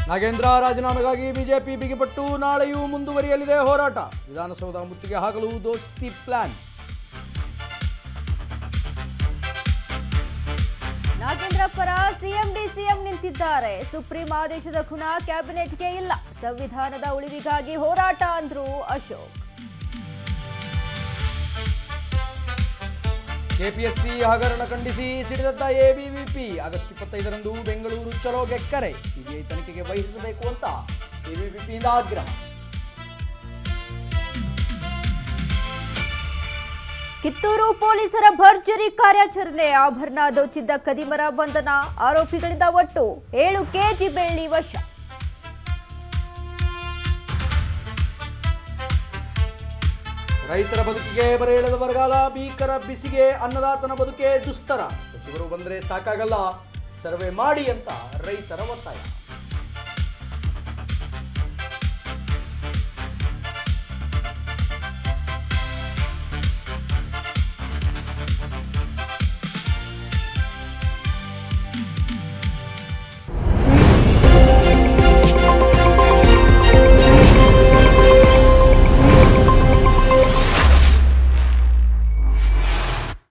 Nagendra ರಾಜೀನಾಮೆಗಾಗಿ BJP ಬಿಗಿಪಟ್ಟು, ನಾಳೆಯೂ ಮುಂದುವರಿಯಲಿದೆ ಹೋರಾಟ. ವಿಧಾನಸೌಧ ಮುತ್ತಿಗೆ ಹಾಕಲು ದೋಸ್ತಿ ಪ್ಲಾನ್. ನಾಗೇಂದ್ರ ಪರ ಸಿಎಂ ನಿಂತಿದ್ದಾರೆ. ಸುಪ್ರೀಂ ಆದೇಶದ ಗುಣ ಕ್ಯಾಬಿನೆಟ್ಗೆ ಇಲ್ಲ. ಸಂವಿಧಾನದ ಉಳಿವಿಗಾಗಿ ಹೋರಾಟ ಅಂದ್ರು ಅಶೋಕ್. ಕೆಪಿಎಸ್ಸಿ ಹಗರಣ ಖಂಡಿಸಿ ಸಿಡಿದದ್ದ ಎಬಿವಿಪಿ. ಆಗಸ್ಟ್ 25ರಂದು ಬೆಂಗಳೂರು ಚಲೋ ಗೆಕ್ಕರೆ. ಸಿಬಿಐ ತನಿಖೆಗೆ ವಹಿಸಬೇಕು ಅಂತ ಎಬಿವಿಪಿಯಿಂದ ಆಗ್ರಹ. ಕಿತ್ತೂರು ಪೊಲೀಸರ ಭರ್ಜರಿ ಕಾರ್ಯಾಚರಣೆ. ಆಭರಣ ದೋಚಿದ್ದ ಕದಿಮರ ಬಂಧನ. ಆರೋಪಿಗಳಿಂದ ಒಟ್ಟು 7 ಕೆಜಿ ಬೆಳ್ಳಿ ವಶ. ರೈತರ ಬದುಕಿಗೆ ಬರೆ ಎಳೆದ ಬರಗಾಲ. ಭೀಕರ ಬಿಸಿಗೆ ಅನ್ನದಾತನ ಬದುಕೆ ದುಸ್ತರ. ಸಚಿವರು ಬಂದರೆ ಸಾಕಾಗಲ್ಲ, ಸರ್ವೆ ಮಾಡಿ ಅಂತ ರೈತರ ಒತ್ತಾಯ.